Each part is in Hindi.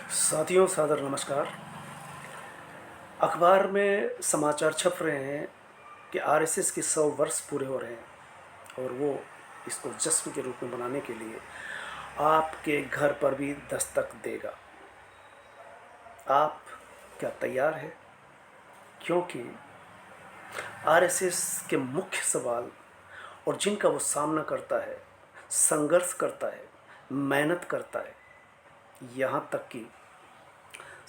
साथियों सादर नमस्कार। अखबार में समाचार छप रहे हैं कि आरएसएस के 100 वर्ष पूरे हो रहे हैं और वो इसको जश्न के रूप में मनाने के लिए आपके घर पर भी दस्तक देगा। आप क्या तैयार हैं? क्योंकि आरएसएस के मुख्य सवाल और जिनका वो सामना करता है, संघर्ष करता है, मेहनत करता है, यहाँ तक कि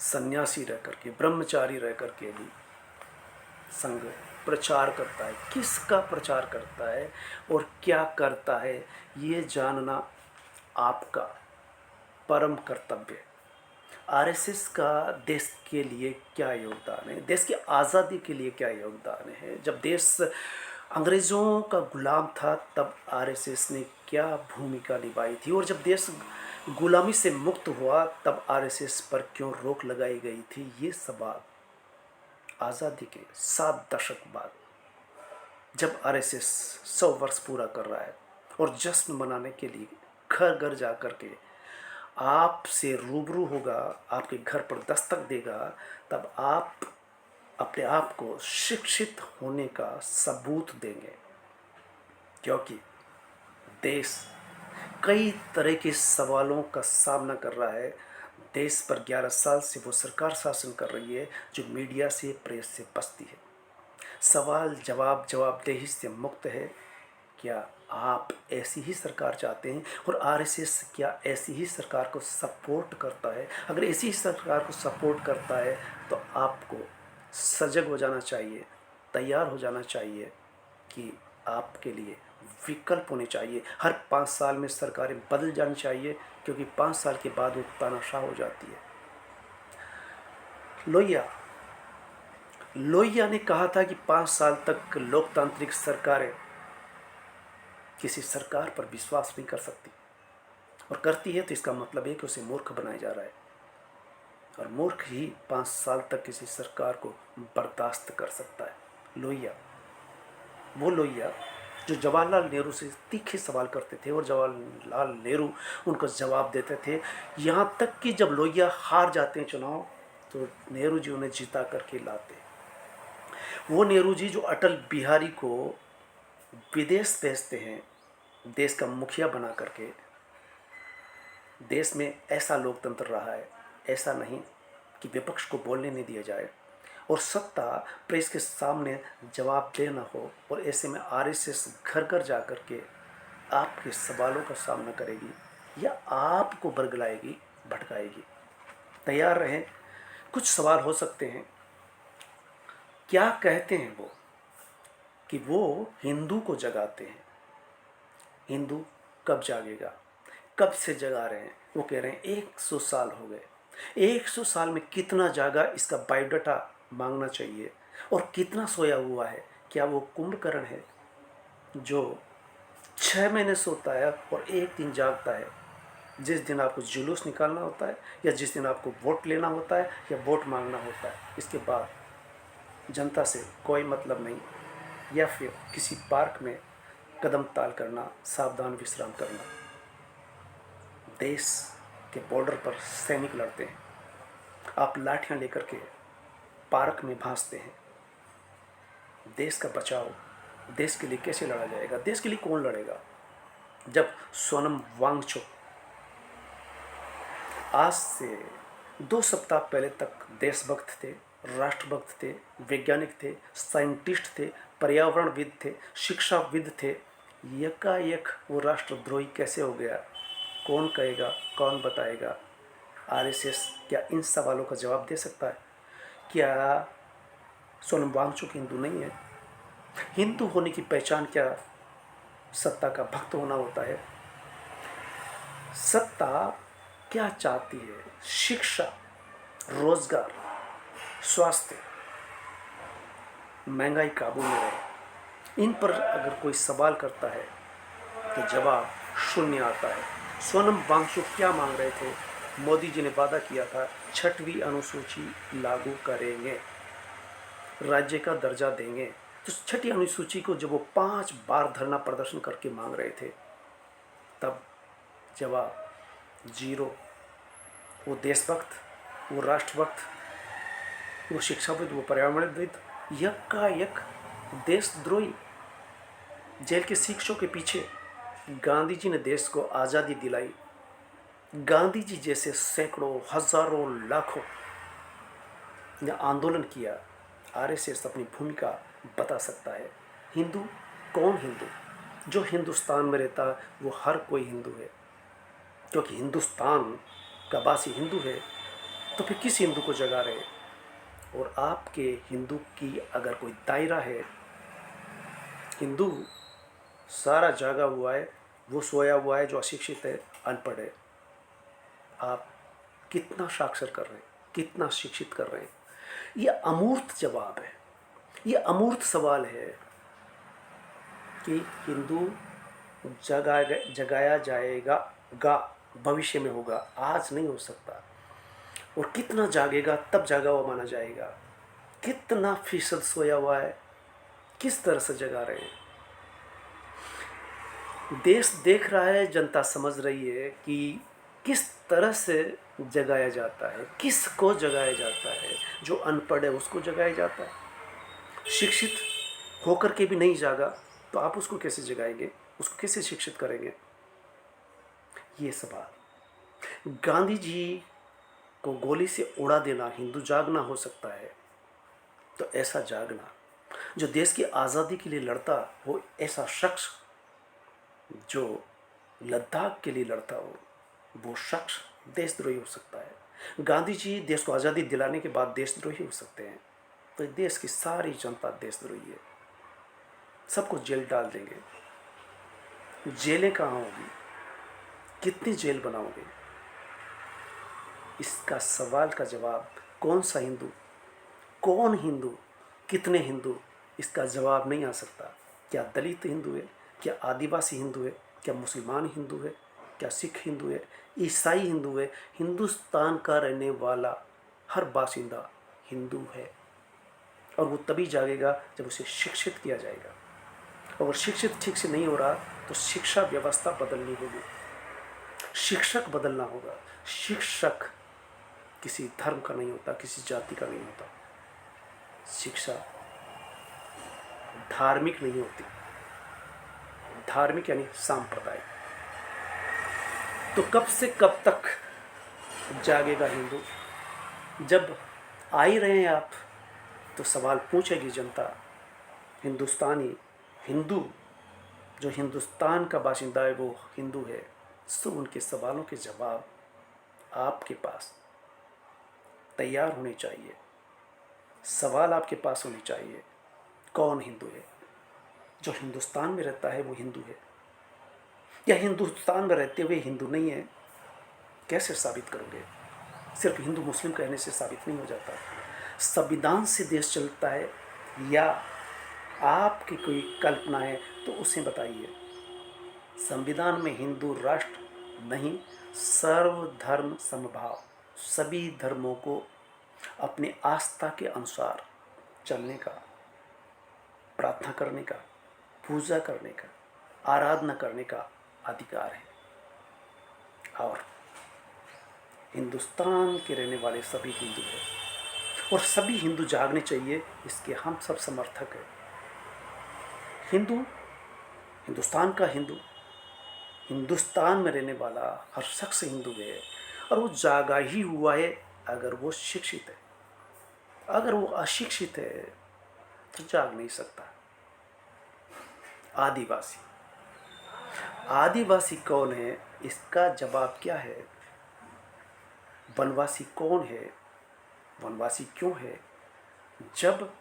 सन्यासी रह करके, ब्रह्मचारी रह करके भी संघ प्रचार करता है। किसका प्रचार करता है और क्या करता है, ये जानना आपका परम कर्तव्य है। आरएसएस का देश के लिए क्या योगदान है, देश की आज़ादी के लिए क्या योगदान है, जब देश अंग्रेज़ों का गुलाम था तब आरएसएस ने क्या भूमिका निभाई थी, और जब देश गुलामी से मुक्त हुआ तब आरएसएस पर क्यों रोक लगाई गई थी। ये सवाल आज़ादी के 7 दशक बाद जब आरएसएस 100 वर्ष पूरा कर रहा है और जश्न मनाने के लिए घर घर जा कर के आपसे रूबरू होगा, आपके घर पर दस्तक देगा, तब आप अपने आप को शिक्षित होने का सबूत देंगे। क्योंकि देश कई तरह के सवालों का सामना कर रहा है। देश पर 11 साल से वो सरकार शासन कर रही है जो मीडिया से, प्रेस से बचती है। सवाल जवाब जवाबदेही से मुक्त है। क्या आप ऐसी ही सरकार चाहते हैं? और आरएसएस क्या ऐसी ही सरकार को सपोर्ट करता है? अगर ऐसी ही सरकार को सपोर्ट करता है तो आपको सजग हो जाना चाहिए, तैयार हो जाना चाहिए कि आपके लिए विकल्प होने चाहिए। हर 5 साल में सरकारें बदल जानी चाहिए, क्योंकि 5 साल के बाद वो तानाशाह हो जाती है। लोहिया ने कहा था कि 5 साल तक लोकतांत्रिक सरकारें किसी सरकार पर विश्वास नहीं कर सकती, और करती है तो इसका मतलब है कि उसे मूर्ख बनाया जा रहा है, और मूर्ख ही 5 साल तक किसी सरकार को बर्दाश्त कर सकता है। वो लोहिया जो जवाहरलाल नेहरू से तीखे सवाल करते थे और जवाहरलाल नेहरू उनको जवाब देते थे। यहाँ तक कि जब लोहिया हार जाते हैं चुनाव तो नेहरू जी उन्हें जिता करके लाते। वो नेहरू जी जो अटल बिहारी को विदेश भेजते हैं देश का मुखिया बना करके। देश में ऐसा लोकतंत्र रहा है, ऐसा नहीं कि विपक्ष को बोलने नहीं दिया जाए और सत्ता प्रेस के सामने जवाब देना हो, और ऐसे में आरएसएस घर घर जा कर के आपके सवालों का सामना करेगी या आपको बरगलाएगी, भटकाएगी। तैयार रहें। कुछ सवाल हो सकते हैं। क्या कहते हैं वो कि वो हिंदू को जगाते हैं। हिंदू कब जागेगा? कब से जगा रहे हैं? वो कह रहे हैं 100 साल हो गए। 100 साल में कितना जागा, इसका बायोडाटा मांगना चाहिए। और कितना सोया हुआ है? क्या वो कुंभकर्ण है जो 6 महीने सोता है और एक दिन जागता है, जिस दिन आपको जुलूस निकालना होता है या जिस दिन आपको वोट लेना होता है या वोट मांगना होता है। इसके बाद जनता से कोई मतलब नहीं, या फिर किसी पार्क में कदम ताल करना, सावधान विश्राम करना। देश के बॉर्डर पर सैनिक लड़ते हैं, आप लाठियां लेकर के पार्क में भांजते हैं। देश का बचाव देश के लिए कैसे लड़ा जाएगा? देश के लिए कौन लड़ेगा? जब सोनम वांगचुक आज से 2 सप्ताह पहले तक देशभक्त थे, राष्ट्रभक्त थे, वैज्ञानिक थे, साइंटिस्ट थे, पर्यावरणविद थे, शिक्षाविद थे, यकायक वो राष्ट्रद्रोही कैसे हो गया? कौन कहेगा, कौन बताएगा? आरएसएस क्या इन सवालों का जवाब दे सकता है? क्या सोनम वांगचुक हिंदू नहीं है? हिंदू होने की पहचान क्या सत्ता का भक्त होना होता है? सत्ता क्या चाहती है? शिक्षा, रोजगार, स्वास्थ्य, महंगाई काबू में रहे। इन पर अगर कोई सवाल करता है तो जवाब शून्य आता है। सोनम वांगचुक क्या मांग रहे थे? मोदी जी ने वादा किया था 6वीं अनुसूची लागू करेंगे, राज्य का दर्जा देंगे। तो 6वीं अनुसूची को जब वो 5 बार धरना प्रदर्शन करके मांग रहे थे, तब जवाब जीरो। वो देशभक्त वो राष्ट्रभक्त, वो शिक्षाविद, वो पर्यावरणविद, यक देशद्रोही जेल के शिक्षकों के पीछे गांधी जी ने देश को आज़ादी दिलाई। गांधी जी जैसे सैकड़ों, हजारों, लाखों ने आंदोलन किया। आरएसएस अपनी भूमिका बता सकता है। हिंदू कौन हिंदू? जो हिंदुस्तान में रहता वो हर कोई हिंदू है, क्योंकि हिंदुस्तान का वासी हिंदू है। तो फिर किस हिंदू को जगा रहे? और आपके हिंदू की अगर कोई दायरा है, हिंदू सारा जागा हुआ है, वो सोया हुआ है जो अशिक्षित है, अनपढ़ है। आप कितना साक्षर कर रहे हैं, कितना शिक्षित कर रहे हैं? ये अमूर्त जवाब है, ये अमूर्त सवाल है कि हिंदू जगाया जाएगा भविष्य में होगा, आज नहीं हो सकता। और कितना जागेगा तब जागा हुआ माना जाएगा। कितना फीसद सोया हुआ है, किस तरह से जगा रहे हैं? देश देख रहा है, जनता समझ रही है कि किस तरह से जगाया जाता है, किसको जगाया जाता है। जो अनपढ़ है उसको जगाया जाता है। शिक्षित होकर के भी नहीं जागा तो आप उसको कैसे जगाएंगे, उसको कैसे शिक्षित करेंगे? ये सवाल। गांधी जी को गोली से उड़ा देना हिंदू जागना हो सकता है, तो ऐसा जागना जो देश की आज़ादी के लिए लड़ता हो, ऐसा शख्स जो लद्दाख के लिए लड़ता हो, वो शख्स देशद्रोही हो सकता है। गांधी जी देश को आज़ादी दिलाने के बाद देशद्रोही हो सकते हैं, तो देश की सारी जनता देशद्रोही है। सबको जेल डाल देंगे। जेलें कहाँ होगी? कितनी जेल बनाओगे? इसका सवाल का जवाब कौन सा हिंदू, कौन हिंदू, कितने हिंदू, इसका जवाब नहीं आ सकता। क्या दलित हिंदू है? क्या आदिवासी हिंदू है? क्या मुसलमान हिंदू है? क्या सिख हिंदू है? ईसाई हिंदू है? हिंदुस्तान का रहने वाला हर बासिंदा हिंदू है। और वो तभी जागेगा जब उसे शिक्षित किया जाएगा। अगर शिक्षित ठीक से नहीं हो रहा तो शिक्षा व्यवस्था बदलनी होगी, शिक्षक बदलना होगा। शिक्षक किसी धर्म का नहीं होता, किसी जाति का नहीं होता। शिक्षा धार्मिक नहीं होती। धार्मिक यानी सांप्रदायिक। तो कब से कब तक जागेगा हिंदू? जब आ ही रहे हैं आप तो सवाल पूछेगी जनता। हिंदुस्तानी हिंदू जो हिंदुस्तान का बाशिंदा है वो हिंदू है, सो उनके सवालों के जवाब आपके पास तैयार होने चाहिए। सवाल आपके पास होने चाहिए। कौन हिंदू है? जो हिंदुस्तान में रहता है वो हिंदू है, या हिंदुस्तान में रहते हुए हिंदू नहीं है? कैसे साबित करोगे? सिर्फ हिंदू मुस्लिम कहने से साबित नहीं हो जाता। संविधान से देश चलता है या आपकी कोई कल्पना है तो उसे बताइए। संविधान में हिंदू राष्ट्र नहीं, सर्वधर्म समभाव, सभी धर्मों को अपने आस्था के अनुसार चलने का, प्रार्थना करने का, पूजा करने का, आराधना करने का अधिकार है। और हिंदुस्तान के रहने वाले सभी हिंदू हैं और सभी हिंदू जागने चाहिए, इसके हम सब समर्थक हैं। हिंदू, हिंदुस्तान का हिंदू, हिंदुस्तान में रहने वाला हर शख्स हिंदू है और वो जागा ही हुआ है अगर वो शिक्षित है। अगर वो अशिक्षित है तो जाग नहीं सकता। आदिवासी, आदिवासी कौन है? इसका जवाब क्या है? वनवासी कौन है? वनवासी क्यों है? जब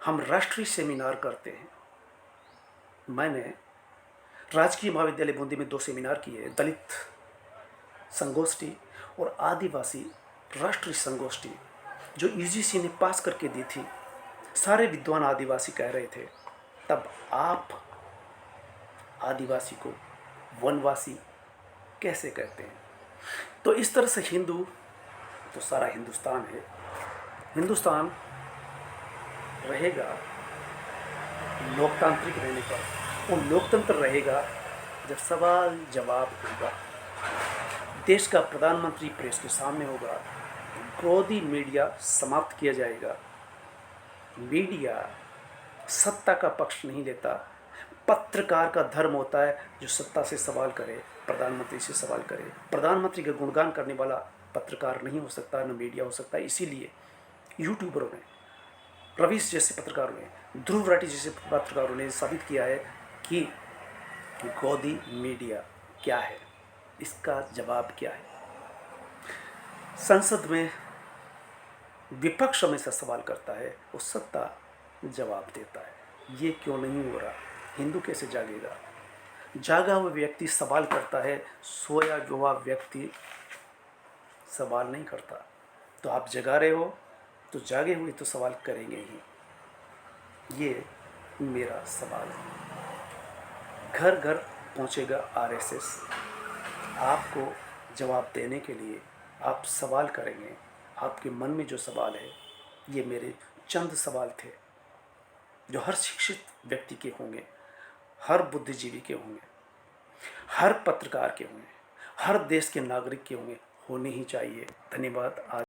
हम राष्ट्रीय सेमिनार करते हैं, मैंने राजकीय महाविद्यालय बूंदी में 2 सेमिनार किए, दलित संगोष्ठी और आदिवासी राष्ट्रीय संगोष्ठी, जो यूजीसी ने पास करके दी थी। सारे विद्वान आदिवासी कह रहे थे। तब आप आदिवासी को वनवासी कैसे कहते हैं? तो इस तरह से हिंदू तो सारा हिंदुस्तान है। हिंदुस्तान रहेगा लोकतांत्रिक रहने पर, और लोकतंत्र रहेगा जब सवाल जवाब होगा। देश का प्रधानमंत्री प्रेस के सामने होगा, क्रोधी मीडिया समाप्त किया जाएगा। मीडिया सत्ता का पक्ष नहीं लेता। पत्रकार का धर्म होता है जो सत्ता से सवाल करे, प्रधानमंत्री से सवाल करे। प्रधानमंत्री का गुणगान करने वाला पत्रकार नहीं हो सकता, न मीडिया हो सकता। इसीलिए यूट्यूबरों ने, रवीश जैसे पत्रकारों ने, ध्रुव राठी जैसे पत्रकारों ने साबित किया है कि गोदी मीडिया क्या है, इसका जवाब क्या है। संसद में विपक्ष हमेशा सवाल करता है, वो सत्ता जवाब देता है। ये क्यों नहीं हो रहा? हिंदू कैसे जागेगा? जागा हुआ व्यक्ति सवाल करता है, सोया हुआ व्यक्ति सवाल नहीं करता। तो आप जगा रहे हो तो जागे हुए तो सवाल करेंगे ही। ये मेरा सवाल है। घर घर पहुंचेगा आरएसएस। आपको जवाब देने के लिए आप सवाल करेंगे। आपके मन में जो सवाल है, ये मेरे चंद सवाल थे जो हर शिक्षित व्यक्ति के होंगे, हर बुद्धिजीवी के होंगे, हर पत्रकार के होंगे, हर देश के नागरिक के होंगे, होने ही चाहिए। धन्यवाद। आज